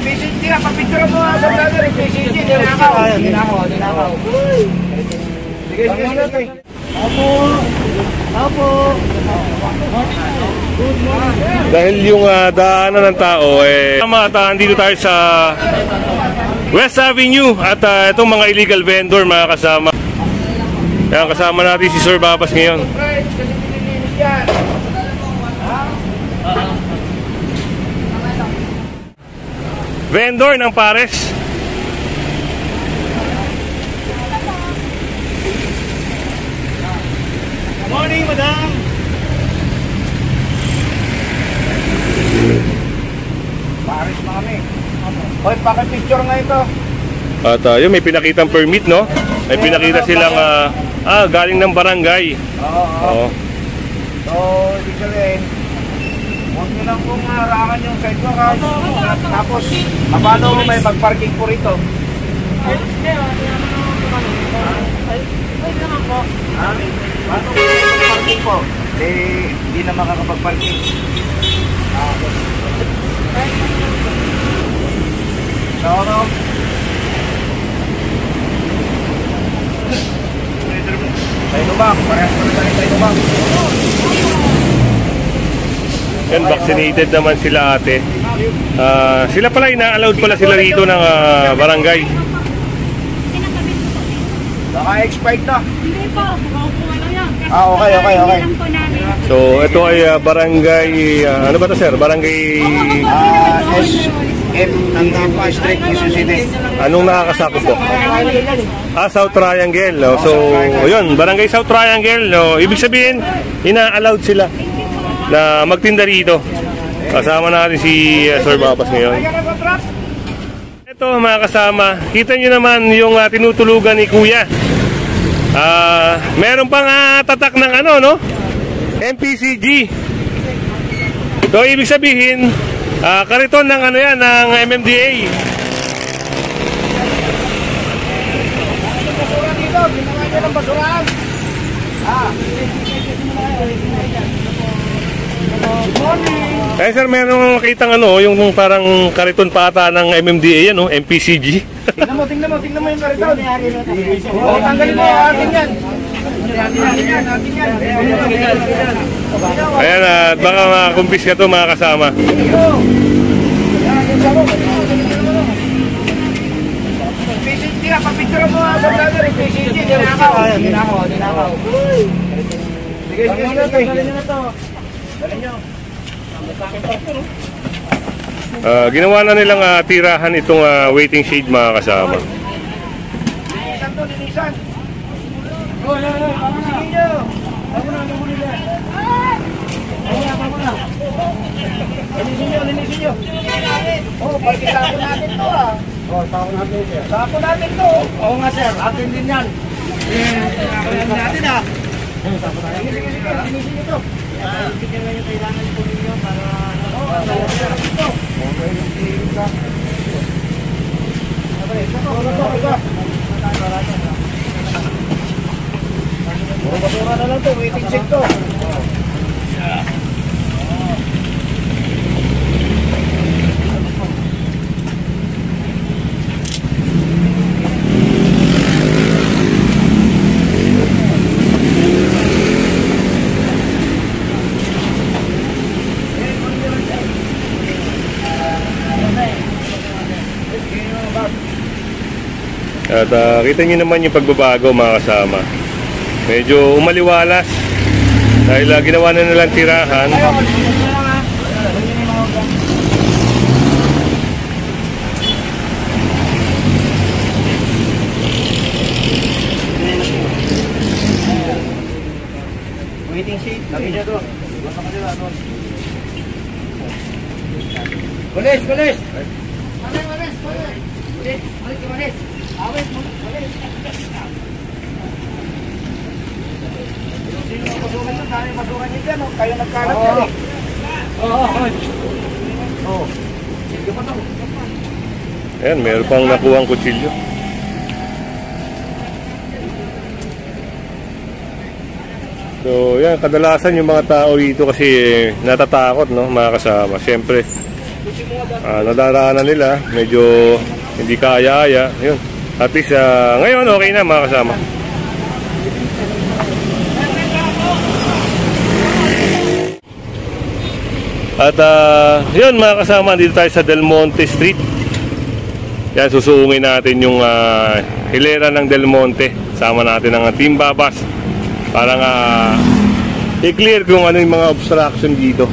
PCG na, papicture mo nga sa brother. PCG, dinakaw. Sige. Opo. Dahil yung daanan ng tao, dito tayo sa West Avenue at itong mga illegal vendor, mga kasama. Kaya kasama natin si Sir Babas ngayon. Vendor ng pares. Morning, madam. Paris na kami. Hoy, paki-picture nga ito. At yun, may pinakitang permit, no? May pinakita silang galing ng barangay. Oo. So, ibig sabihin, huwag nyo lang kung harangan yung side ko. Tapos, paano mo may mag-parking po rito? Paano mo may mag-parking po? Hindi na makakapag-parking. No. Tayo ba? Parehas ko na tayo ba? Yan, vaccinated naman sila ate. Sila pala, ina-allowed pala sila rito ng barangay. Naka-expired na. Hindi po, yan. Okay. So, ito ay barangay, ano ba to sir? Barangay... SM Street, Quezon City. Anong nakakasakop po? South Triangle. No? So, yun, barangay South Triangle. No? Ibig sabihin, ina-allowed sila na magtinda rito. Kasama natin si Sir Babas ngayon. Ito mga kasama, kita nyo naman yung tinutulugan ni Kuya. Meron pang tatak ng no? MPCG. So ibig sabihin, kariton ng yan, ng MMDA. Basura dito, ginawa nyo ng basurahan. Good morning. Sir, meron makitang yung parang kariton pa ata ng MMDA yan, MPCG. Tingnan mo yung kariton. Tanggalin mo, atin yan. Ayan, at baka makakumpis ka to mga kasama. PCG na, papicture mo nga sa brother. PCG, dinakaw. Sige. Ginawa na nilang tirahan itong waiting shade mga kasama. Linisan. Linisin nyo. Pati sako natin to Sako natin to. Oo nga sir, atin din yan. Kailangan natin Linisin nyo to. Bigyan nyo yung kailangan po ninyo para basura na lang to, waiting check to. At kita nyo naman yung pagbabago mga kasama. Medyo umaliwalas dahil ginawa na nilang tirahan. Waiting sheet, lagi niya doon. Kulis! Masukan nyo dyan, kayo nagkalat yan Ayan, meron pang nakuhang kutsilyo. So yan, kadalasan yung mga tao dito kasi natatakot, no, mga kasama. Siyempre, nadaraanan nila. Medyo hindi kaya-aya. Yun. At least ngayon okay na mga kasama. At yun mga kasama, dito tayo sa Del Monte Street. Yan, susuungin natin yung hilera ng Del Monte. Sama natin ang Team Babas para nga i-clear kung ano yung mga obstruction dito.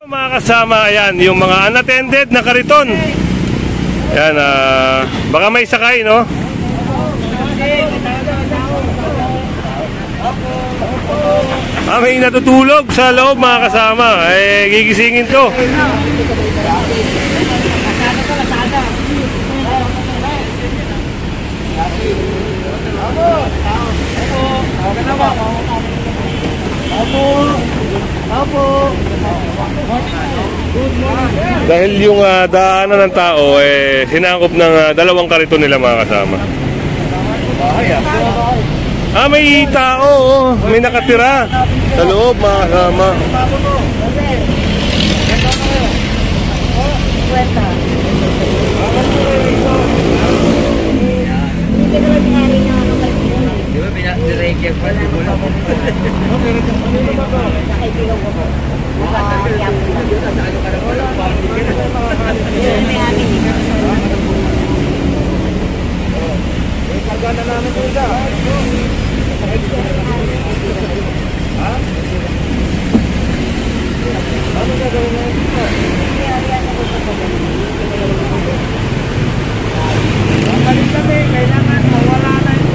Mga kasama, ayan, yung mga unattended na kariton. Ayan, baka may sakay, no? May natutulog sa loob mga kasama. Gigisingin to. Dahil yung daanan ng tao sinakop ng dalawang kariton nila mga kasama. May tao, may nakatira sa loob mga kasama. Karga na namin ito isa. Ano gagawin na ito? Balik kami, kailangan mawala na ito.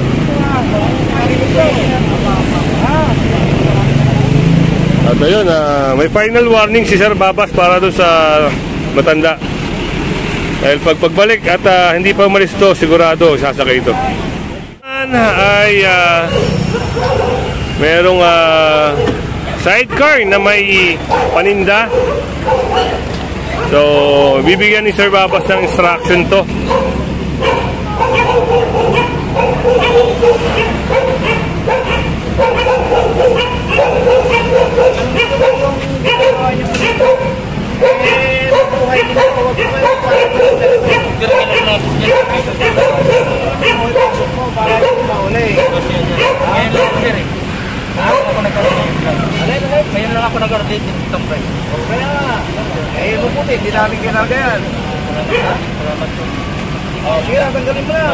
At ayun, may final warning si Sir Babas para doon sa matanda. Dahil pagbalik at hindi pa umalis to, sigurado sasakay ito. Ay merong sidecar na may paninda. So bibigyan ni Sir Babas ng instruction to. Ngayon lang ako nag-order dito ng price. Kaya mabuti, hindi namin ginagawa yan. Sige, tanggalin mo na.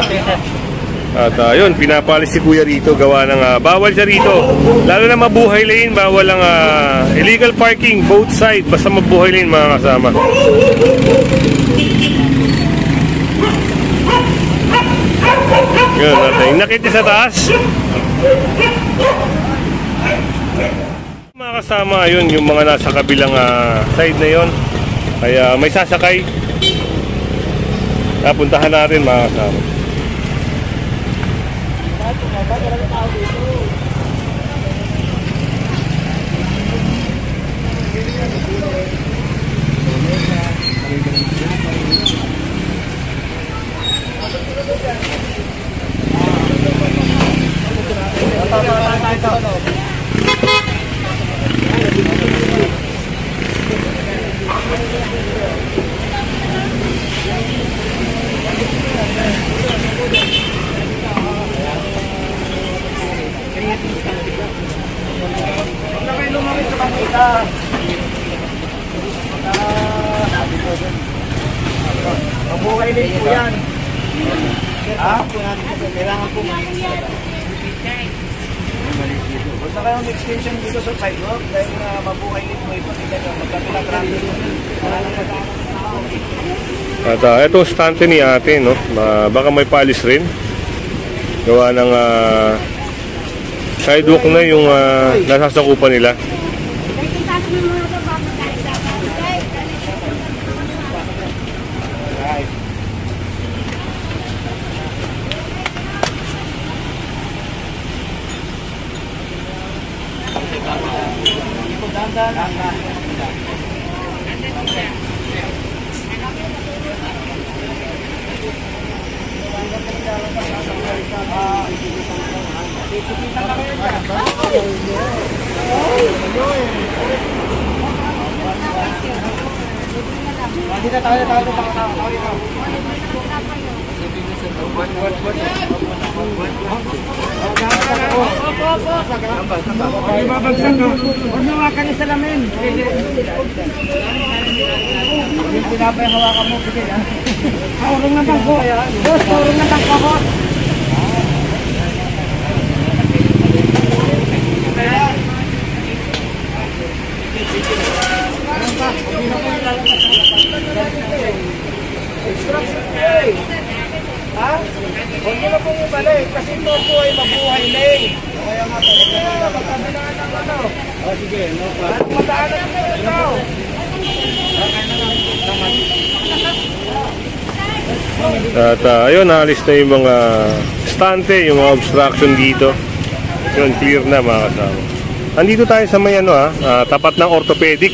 At yun, pinapalis si Kuya rito, gawa ng bawal siya rito. Lalo na mabuhay lane, bawal ang illegal parking both side, basta mabuhay lane mga kasama. Yun, natin nakita sa taas. Mga kasama, yun, yung mga nasa kabilang side na yun. Kaya may sasakay. Puntahan natin mga kasama. Mabuhay din po yan. Kailangan po basta kayong extension dito sa sidewalk dahil mabuhay din po ito. Magkabila traffic. At ito stante ni ate, no? Baka may palis rin. Gawa ng sidewalk na yung nasasakupan nila. Ibabagsak ka. Huwag mo hawakan yung salamin. Yung pinapay hawakan mo. Sige yan. Kaurong na bangko. Boss, kaurong na bangko ko. Ha? Huwag nyo na pong ibalik kasi ito po ay mabuhay na eh. Kaya nga po, magkabilaan ng ano. O sige, no problem. Madaanan nyo ito. At ayun, naalis na yung mga stante, yung mga obstruction dito. Yun, clear na mga kasama. Andito tayo sa may tapat ng orthopedic.